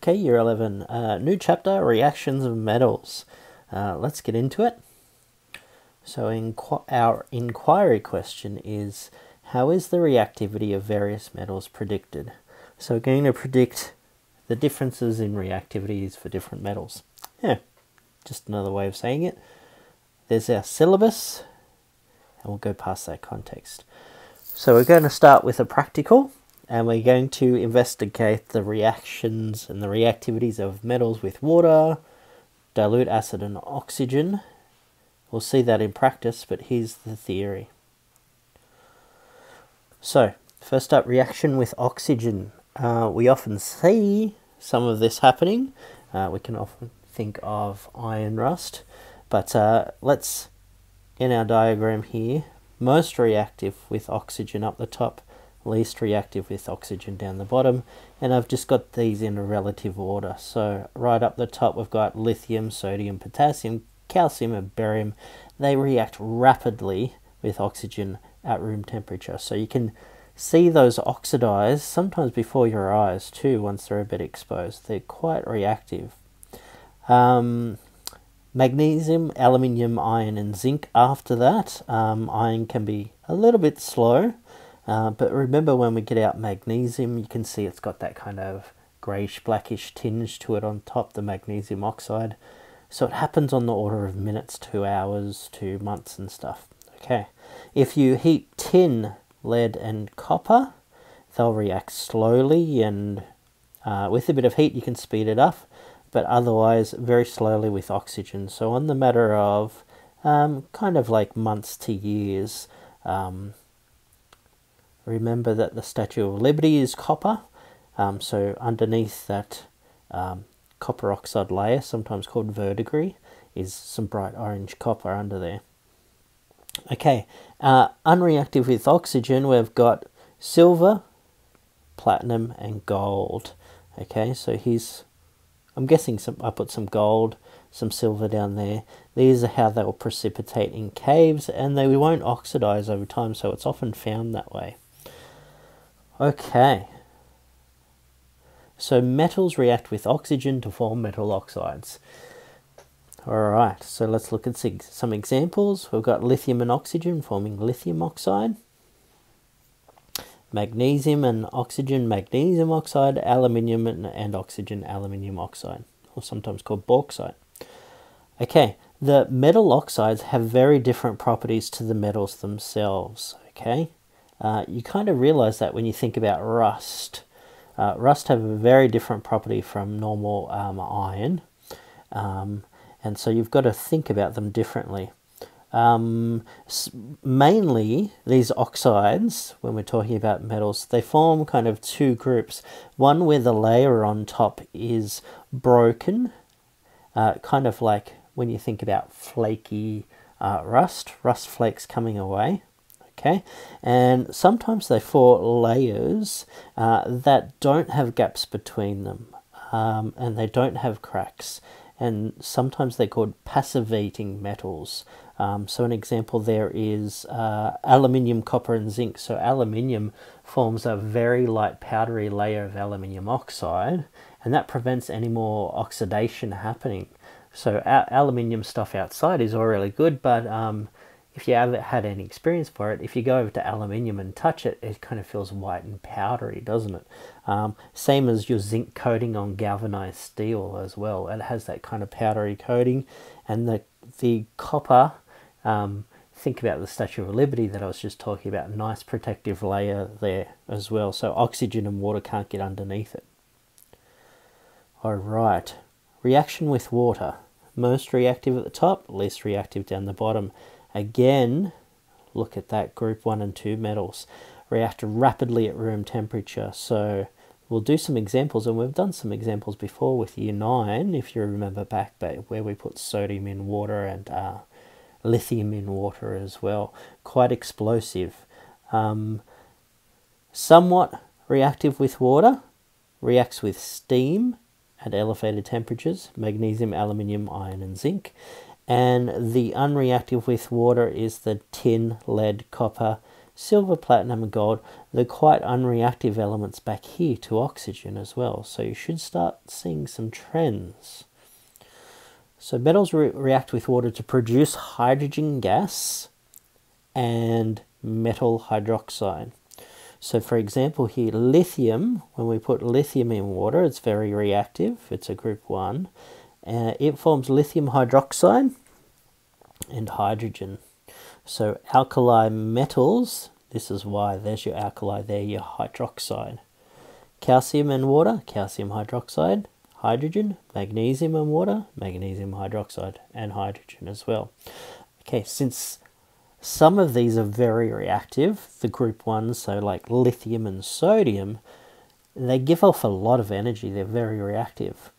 Okay, Year 11, new chapter, Reactions of Metals. Let's get into it. So our inquiry question is, how is the reactivity of various metals predicted? So we're going to predict the differences in reactivities for different metals. Yeah, just another way of saying it. There's our syllabus, and we'll go past that context. So we're going to start with a practical, and we're going to investigate the reactions and the reactivities of metals with water, dilute acid and oxygen. We'll see that in practice, but here's the theory. So, first up, reaction with oxygen. We often see some of this happening. We can often think of iron rust, but let's, in our diagram here, most reactive with oxygen up the top, least reactive with oxygen down the bottom, and I've just got these in a relative order. So right up the top we've got lithium, sodium, potassium, calcium and barium. They react rapidly with oxygen at room temperature, so you can see those oxidize sometimes before your eyes too once they're a bit exposed. They're quite reactive. Magnesium, aluminium, iron and zinc after that. Iron can be a little bit slow, but remember when we get out magnesium, you can see it's got that kind of greyish blackish tinge to it on top, the magnesium oxide. So it happens on the order of minutes to hours to months and stuff. Okay, if you heat tin, lead and copper, they'll react slowly, and with a bit of heat you can speed it up, but otherwise very slowly with oxygen. So on the matter of kind of like months to years. Remember that the Statue of Liberty is copper, so underneath that copper oxide layer, sometimes called verdigris, is some bright orange copper under there. Okay, unreactive with oxygen, we've got silver, platinum and gold. Okay, so here's, I'm guessing I put some gold, some silver down there. These are how they will precipitate in caves, and they won't oxidize over time, so it's often found that way. Okay, so metals react with oxygen to form metal oxides. Alright, so let's look at some examples. We've got lithium and oxygen forming lithium oxide. Magnesium and oxygen, magnesium oxide. Aluminium and oxygen, aluminium oxide, or sometimes called bauxite. Okay, the metal oxides have very different properties to the metals themselves. Okay, you kind of realize that when you think about rust. Rust have a very different property from normal iron, and so you've got to think about them differently. Mainly these oxides, when we're talking about metals, they form kind of two groups. One where the layer on top is broken, kind of like when you think about flaky rust flakes coming away. Okay, and sometimes they form layers that don't have gaps between them, and they don't have cracks, and sometimes they're called passivating metals. So an example there is aluminium, copper and zinc. So aluminium forms a very light powdery layer of aluminium oxide, and that prevents any more oxidation happening. So aluminium stuff outside is all really good, but if you haven't had any experience for it, if you go over to aluminium and touch it, it kind of feels white and powdery, doesn't it? Same as your zinc coating on galvanized steel as well. It has that kind of powdery coating. And the copper, think about the Statue of Liberty that I was just talking about, nice protective layer there as well. So oxygen and water can't get underneath it. All right, reaction with water. Most reactive at the top, least reactive down the bottom. Again, look at that, group 1 and 2 metals react rapidly at room temperature. So we'll do some examples, and we've done some examples before with Year 9, if you remember back where we put sodium in water and lithium in water as well. Quite explosive. Somewhat reactive with water, reacts with steam at elevated temperatures, magnesium, aluminium, iron and zinc. And the unreactive with water is the tin, lead, copper, Silver, platinum and gold, they're quite unreactive elements back here to oxygen as well. So you should start seeing some trends. So metals react with water to produce hydrogen gas and metal hydroxide. So for example here, lithium, when we put lithium in water, it's very reactive. It's a group 1. It forms lithium hydroxide and hydrogen. So alkali metals, this is why, there's your alkali there, your hydroxide. Calcium and water, calcium hydroxide, hydrogen. Magnesium and water, magnesium hydroxide and hydrogen as well. Okay, since some of these are very reactive, the group 1s, so like lithium and sodium, they give off a lot of energy. They're very reactive.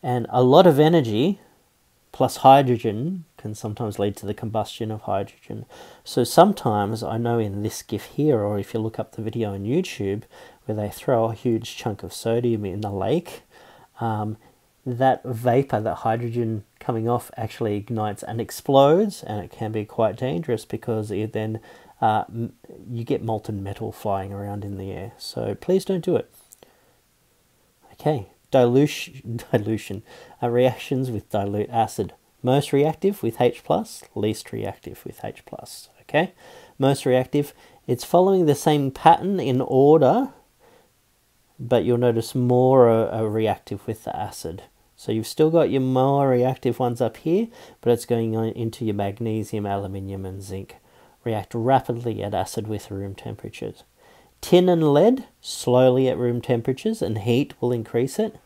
And a lot of energy plus hydrogen can sometimes lead to the combustion of hydrogen. So sometimes, I know in this GIF here, or if you look up the video on YouTube, where they throw a huge chunk of sodium in the lake, that vapor, that hydrogen coming off, actually ignites and explodes, and it can be quite dangerous because it then you get molten metal flying around in the air. So please don't do it. Okay, dilution, reactions with dilute acid. Most reactive with H+, least reactive with H+. Okay, most reactive, it's following the same pattern in order, but you'll notice more are reactive with the acid. So you've still got your more reactive ones up here, but it's going on into your magnesium, aluminium and zinc. React rapidly at acid with room temperatures. Tin and lead, slowly at room temperatures, and heat will increase it.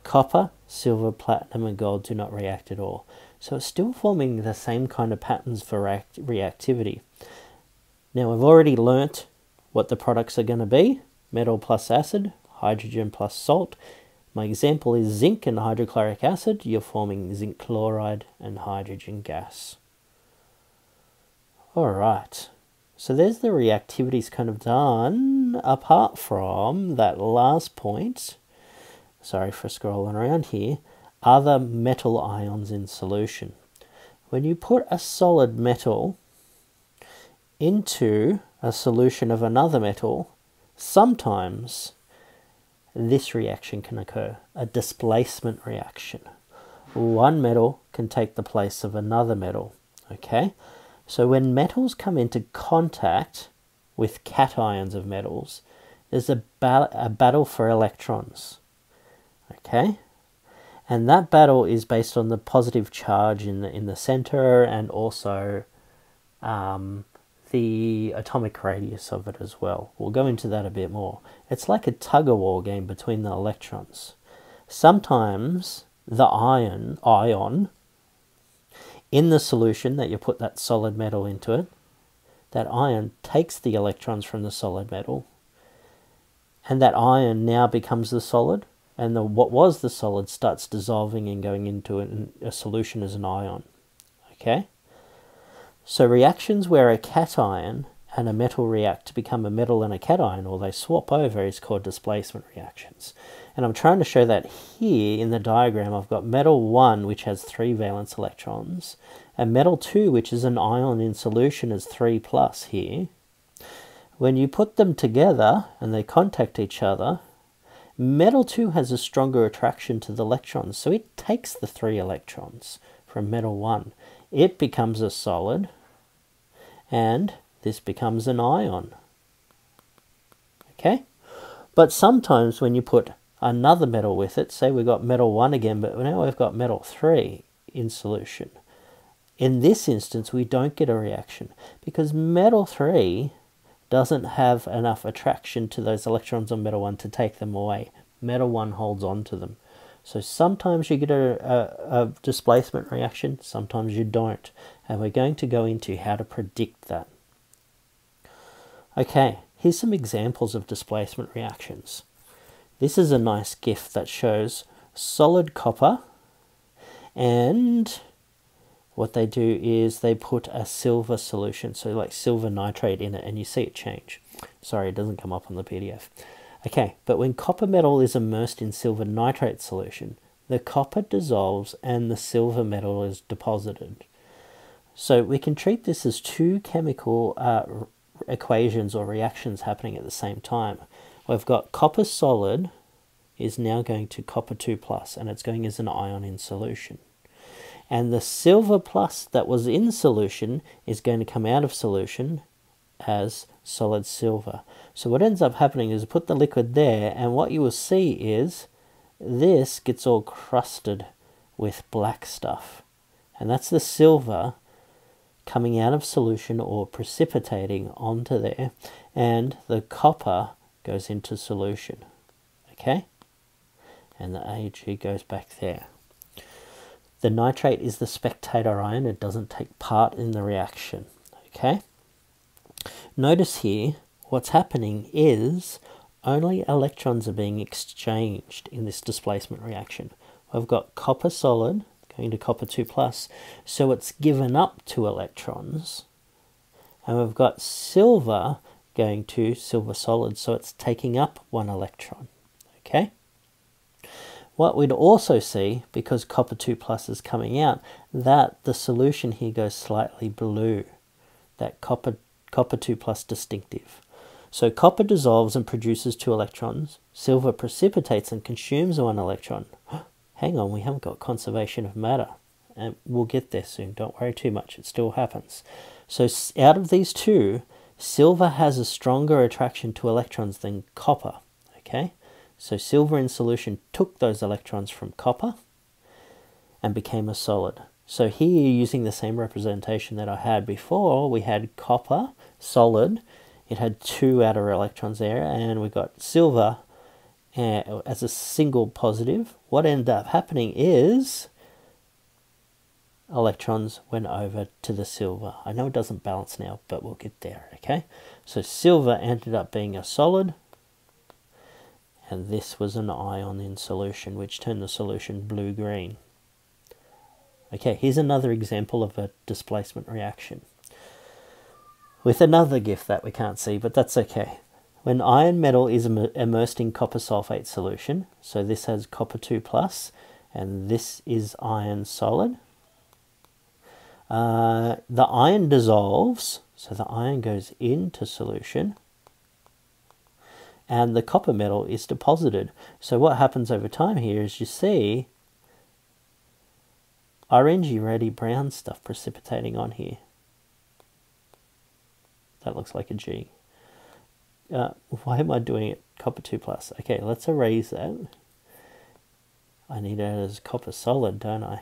Copper, silver, platinum and gold do not react at all. So it's still forming the same kind of patterns for reactivity. Now I've already learnt what the products are going to be. Metal plus acid, hydrogen plus salt. My example is zinc and hydrochloric acid. You're forming zinc chloride and hydrogen gas. Alright, so there's the reactivities kind of done, apart from that last point. Sorry for scrolling around here. Other metal ions in solution. When you put a solid metal into a solution of another metal, sometimes this reaction can occur, a displacement reaction. One metal can take the place of another metal, okay? So when metals come into contact with cations of metals, there's a battle for electrons, okay? And that battle is based on the positive charge in the center, and also the atomic radius of it as well. We'll go into that a bit more. It's like a tug-of-war game between the electrons. Sometimes the ion in the solution that you put that solid metal into it, that ion takes the electrons from the solid metal, and that ion now becomes the solid, and what was the solid starts dissolving and going into a solution as an ion. Okay? So reactions where a cation and a metal react to become a metal and a cation, or they swap over, is called displacement reactions. And I'm trying to show that here in the diagram. I've got metal 1, which has 3 valence electrons, and metal 2, which is an ion in solution, is 3+ here. When you put them together and they contact each other, metal 2 has a stronger attraction to the electrons, so it takes the 3 electrons from metal 1. It becomes a solid, and this becomes an ion. Okay? But sometimes when you put another metal with it, say we've got metal 1 again, but now we've got metal 3 in solution. In this instance, we don't get a reaction because metal 3 doesn't have enough attraction to those electrons on metal 1 to take them away. Metal 1 holds on to them. So sometimes you get a displacement reaction, sometimes you don't. And we're going to go into how to predict that. Okay, here's some examples of displacement reactions. This is a nice GIF that shows solid copper, and what they do is they put a silver solution, so like silver nitrate in it, and you see it change. Sorry, it doesn't come up on the PDF. Okay, but when copper metal is immersed in silver nitrate solution, the copper dissolves and the silver metal is deposited. So we can treat this as two chemical equations or reactions happening at the same time. We've got copper solid is now going to copper 2 plus, and it's going as an ion in solution. And the silver plus that was in solution is going to come out of solution as solid silver. So what ends up happening is put the liquid there, and what you will see is this gets all crusted with black stuff. And that's the silver coming out of solution or precipitating onto there, and the copper goes into solution. Okay? And the Ag goes back there. The nitrate is the spectator ion. It doesn't take part in the reaction. Okay? Notice here, what's happening is only electrons are being exchanged in this displacement reaction. We've got copper solid going to copper 2 plus, so it's given up 2 electrons. And we've got silver going to silver solid, so it's taking up 1 electron. Okay? What we'd also see, because copper 2 plus is coming out, that the solution here goes slightly blue. That copper 2 plus distinctive. So copper dissolves and produces 2 electrons. Silver precipitates and consumes 1 electron. Hang on, we haven't got conservation of matter. And we'll get there soon. Don't worry too much. It still happens. So out of these two, silver has a stronger attraction to electrons than copper. Okay? So silver in solution took those electrons from copper and became a solid. So here, using the same representation that I had before, we had copper, solid. It had 2 outer electrons there, and we got silver as a single positive. What ended up happening is electrons went over to the silver. I know it doesn't balance now, but we'll get there, okay? So silver ended up being a solid, and this was an ion in solution, which turned the solution blue-green. Okay, here's another example of a displacement reaction with another gift that we can't see, but that's okay. When iron metal is immersed in copper sulfate solution, so this has copper 2 plus, and this is iron solid, the iron dissolves, so the iron goes into solution, and the copper metal is deposited. So what happens over time here is you see orangey, reddy, brown stuff precipitating on here. That looks like a G. Why am I doing it copper 2 plus? Okay, let's erase that. I need it as copper solid, don't I?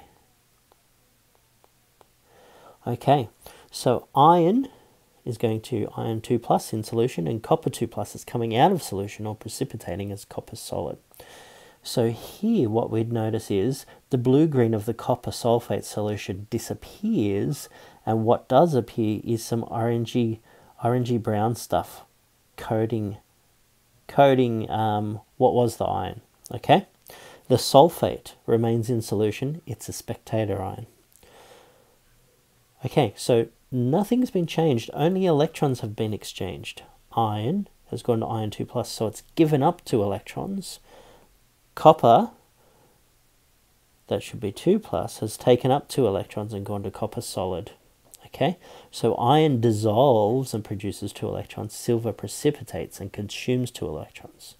Okay, so iron is going to iron 2 plus in solution, and copper 2 plus is coming out of solution or precipitating as copper solid. So here what we'd notice is the blue-green of the copper sulfate solution disappears, and what does appear is some orangey brown stuff coating what was the iron. Okay, the sulfate remains in solution. It's a spectator ion. Okay, so nothing's been changed, only electrons have been exchanged. Iron has gone to iron 2 plus, so it's given up 2 electrons. Copper, that should be 2 plus, has taken up 2 electrons and gone to copper solid. Okay, so iron dissolves and produces 2 electrons. Silver precipitates and consumes 2 electrons.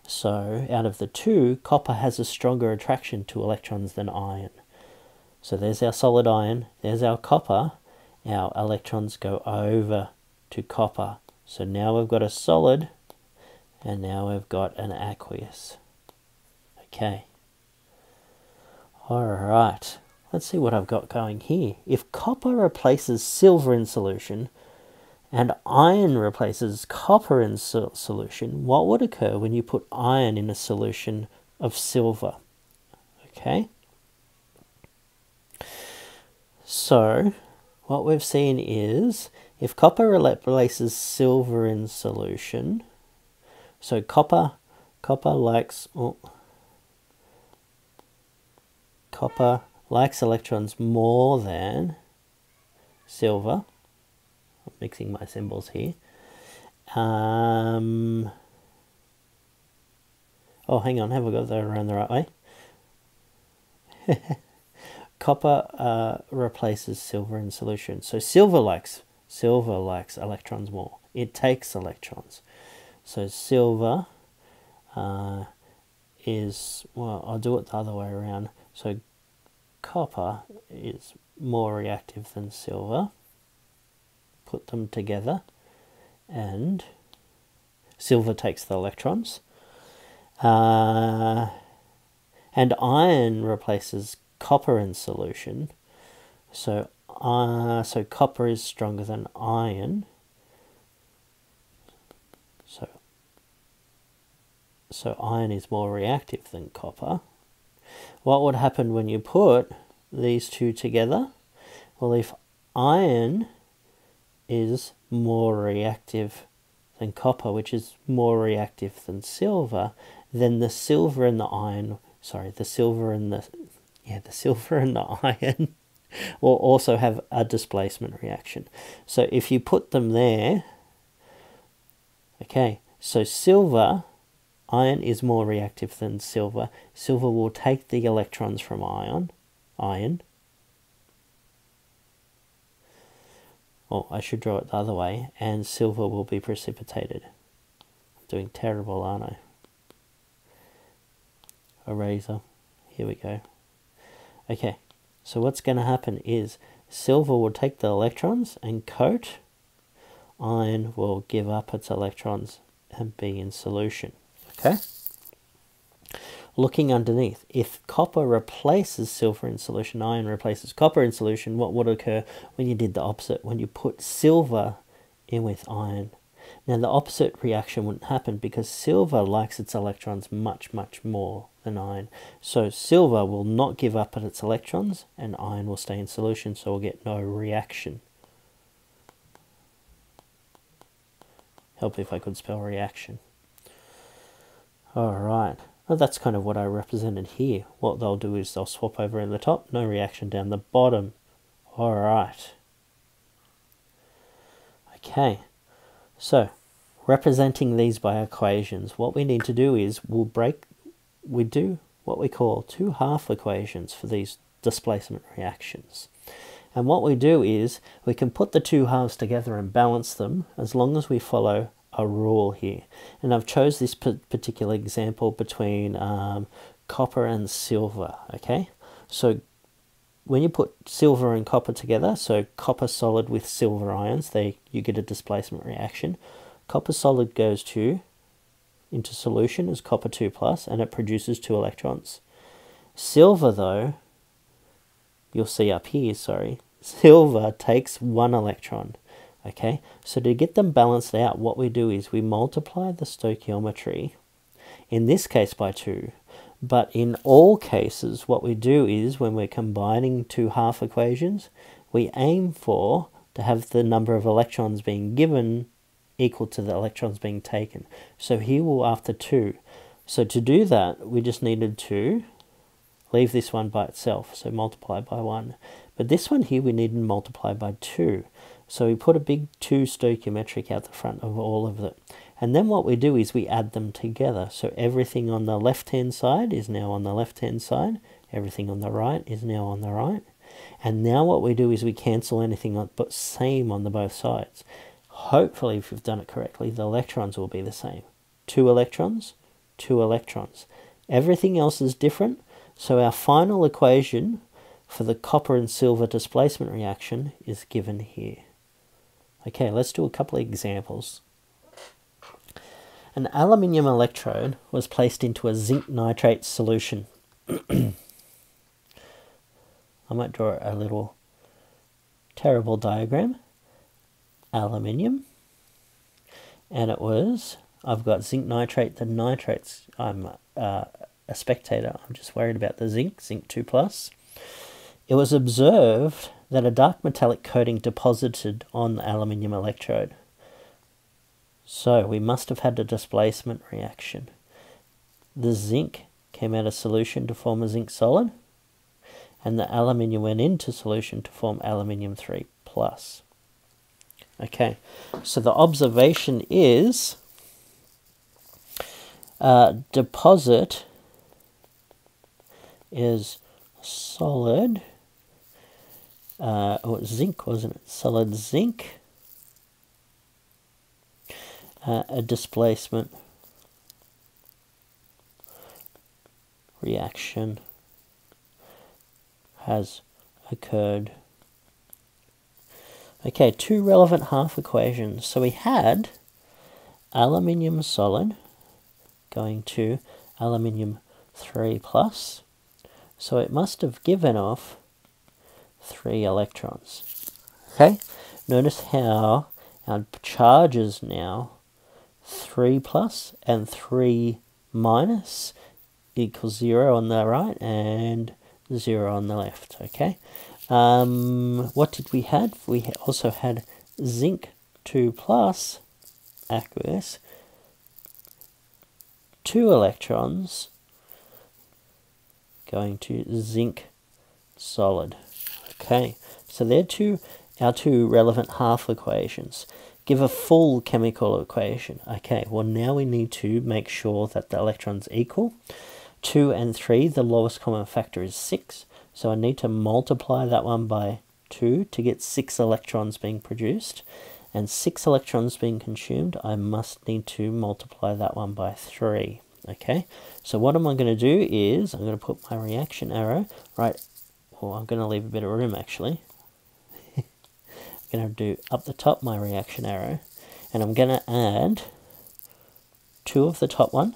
So out of the two, copper has a stronger attraction to electrons than iron. So there's our solid iron, there's our copper. Our electrons go over to copper. So now we've got a solid, and now we've got an aqueous. Okay. All right. Let's see what I've got going here. If copper replaces silver in solution and iron replaces copper in solution, what would occur when you put iron in a solution of silver? Okay. So what we've seen is if copper replaces silver in solution, so copper likes electrons more than silver. I'm mixing my symbols here. Oh, hang on, have I got that around the right way? Copper replaces silver in solution. So silver likes electrons more. It takes electrons. So silver is, well, I'll do it the other way around. So copper is more reactive than silver. Put them together, and silver takes the electrons. And iron replaces copper in solution. So copper is stronger than iron. So iron is more reactive than copper. What would happen when you put these two together? Well, if iron is more reactive than copper, which is more reactive than silver, then the silver and the iron, the silver and the iron will also have a displacement reaction. So if you put them there, okay, so iron is more reactive than silver. Silver will take the electrons from iron. Well, I should draw it the other way, and silver will be precipitated. I'm doing terrible, aren't I? Eraser. Here we go. Okay, so what's going to happen is silver will take the electrons and coat. Iron will give up its electrons and be in solution. Okay? Looking underneath, if copper replaces silver in solution, iron replaces copper in solution, what would occur when you did the opposite, when you put silver in with iron? Now, the opposite reaction wouldn't happen because silver likes its electrons much, much more than iron. So silver will not give up its electrons and iron will stay in solution, so we'll get no reaction. Help if I could spell reaction. All right. Well, that's kind of what I represented here. What they'll do is they'll swap over in the top, no reaction down the bottom. All right. Okay. So, representing these by equations, what we need to do is we do what we call two half equations for these displacement reactions. And what we do is we can put the two halves together and balance them as long as we follow a rule here. And I've chose this particular example between copper and silver, okay? So when you put silver and copper together, so copper solid with silver ions, you get a displacement reaction. Copper solid goes into solution as copper 2+, and it produces 2 electrons. Silver, though, you'll see up here, silver takes 1 electron. Okay, so to get them balanced out, what we do is we multiply the stoichiometry, in this case by 2, but in all cases, what we do is when we're combining two half equations, we aim to have the number of electrons being given equal to the electrons being taken. So here we're after 2. So to do that, we just needed to leave this one by itself, so multiply by 1. But this one here, we need to multiply by 2. So we put a big 2 stoichiometric out the front of all of it. And then what we do is we add them together. So everything on the left-hand side is now on the left-hand side. Everything on the right is now on the right. And now what we do is we cancel anything but same on the both sides. Hopefully, if we've done it correctly, the electrons will be the same. 2 electrons, 2 electrons. Everything else is different. So our final equation for the copper and silver displacement reaction is given here. Okay, let's do a couple of examples. An aluminium electrode was placed into a zinc nitrate solution. I might draw a little terrible diagram. Aluminium. And I've got zinc nitrate, the nitrates. I'm a spectator. I'm just worried about the zinc 2+. It was observed that a dark metallic coating deposited on the aluminium electrode. So we must have had a displacement reaction. The zinc came out of solution to form a zinc solid, and the aluminium went into solution to form aluminium 3+. Okay, so the observation is deposit is solid, zinc, wasn't it? Solid zinc a displacement reaction has occurred. Okay, two relevant half equations. So we had aluminium solid going to aluminium 3 plus. So it must have given off 3 electrons. Okay, notice how our charges now 3 plus and 3 minus equals 0 on the right and 0 on the left. Okay, what did we had? We also had zinc 2 plus aqueous, 2 electrons going to zinc solid. Okay, so they're our two relevant half equations. Give a full chemical equation. Okay, well now we need to make sure that the electrons equal. 2 and 3, the lowest common factor is 6. So I need to multiply that one by 2 to get 6 electrons being produced. And 6 electrons being consumed, I must need to multiply that one by 3. Okay, so what am I going to do is, I'm going to put my reaction arrow right, well I'm going to leave a bit of room actually. I'm going to do up the top my reaction arrow, and I'm going to add 2 of the top one,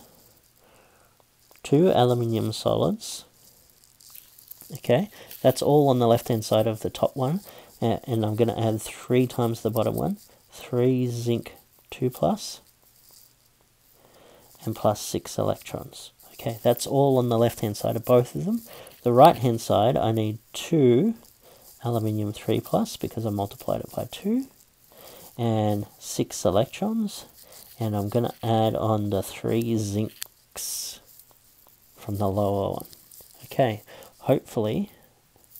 2 aluminium solids. Okay, that's all on the left hand side of the top one, and I'm going to add 3 times the bottom one, 3 zinc 2 plus, and plus 6 electrons. Okay, that's all on the left hand side of both of them. The right hand side, I need 2 aluminium 3 plus because I multiplied it by 2, and 6 electrons, and I'm going to add on the 3 zincs from the lower one. Okay, hopefully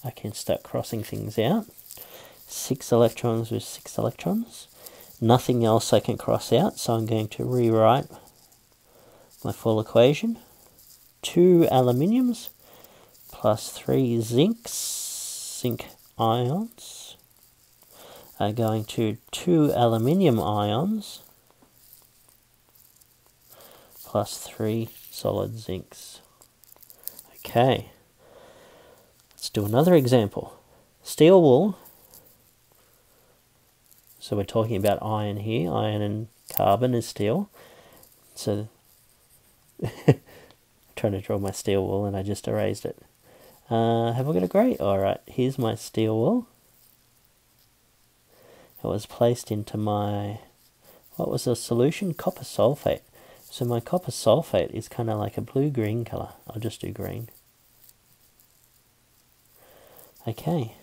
I can start crossing things out. 6 electrons with 6 electrons. Nothing else I can cross out, so I'm going to rewrite my full equation. 2 aluminiums plus 3 zincs, zinc ions, are going to 2 aluminium ions plus 3 solid zincs. Okay, let's do another example. Steel wool. So we're talking about iron here. Iron and carbon is steel. So I'm trying to draw my steel wool and I just erased it. Have I got a grey? Alright, here's my steel wool. It was placed into my, what was the solution? Copper sulfate. So my copper sulfate is kind of like a blue-green colour. I'll just do green. Okay.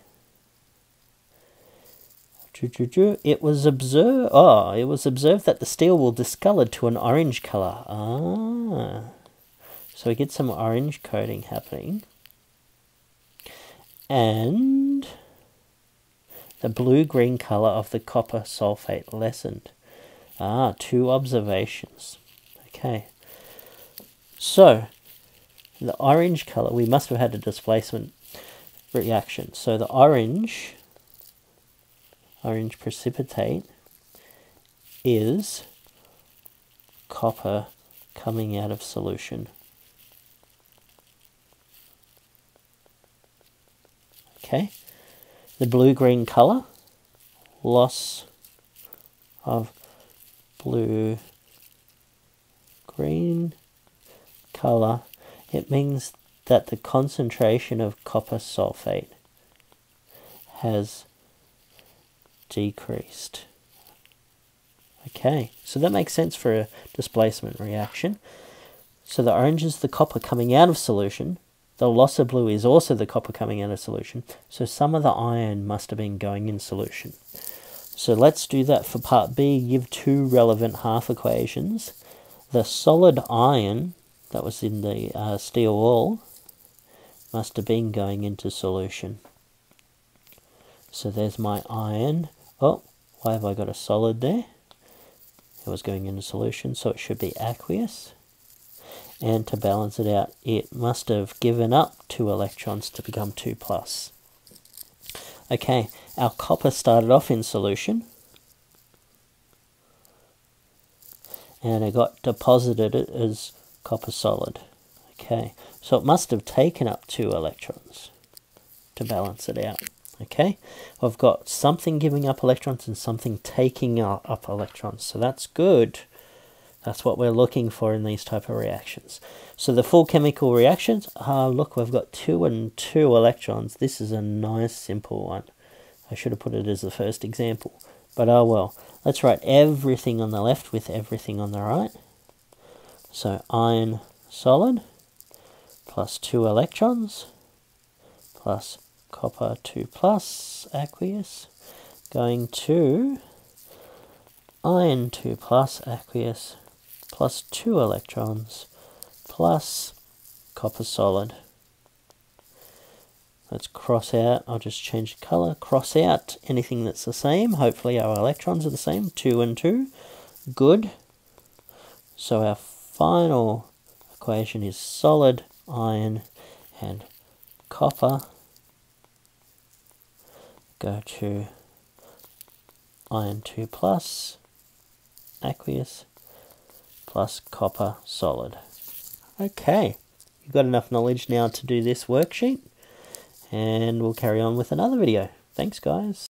It was observed that the steel wool discoloured to an orange colour. So we get some orange coating happening. And the blue-green colour of the copper sulfate lessened. 2 observations. Okay. So the orange colour, we must have had a displacement reaction. So the orange precipitate is copper coming out of solution. Okay, the blue-green colour, loss of blue-green colour, it means that the concentration of copper sulfate has decreased. Okay, so that makes sense for a displacement reaction. So the orange is the copper coming out of solution. The loss of blue is also the copper coming out of solution. So some of the iron must have been going in solution. So let's do that for part B. Give 2 relevant half equations. The solid iron that was in the steel wool must have been going into solution. So there's my iron. Oh, why have I got a solid there? It was going into solution, so it should be aqueous. And to balance it out, it must have given up 2 electrons to become 2 plus. Okay, our copper started off in solution. and it got deposited as copper solid. Okay, so it must have taken up 2 electrons to balance it out. Okay, I've got something giving up electrons and something taking up electrons, so that's good. That's what we're looking for in these type of reactions. So the full chemical reactions, look, we've got 2 and 2 electrons. This is a nice simple one. I should have put it as the first example, but oh well. Let's write everything on the left with everything on the right. So iron solid plus 2 electrons plus copper 2 plus aqueous going to iron 2 plus aqueous plus 2 electrons plus copper solid. Let's cross out, I'll just change the colour, cross out anything that's the same. Hopefully our electrons are the same, 2 and 2, good. So our final equation is solid iron and copper go to iron 2 plus aqueous plus copper solid. Okay, you've got enough knowledge now to do this worksheet, and we'll carry on with another video. Thanks guys.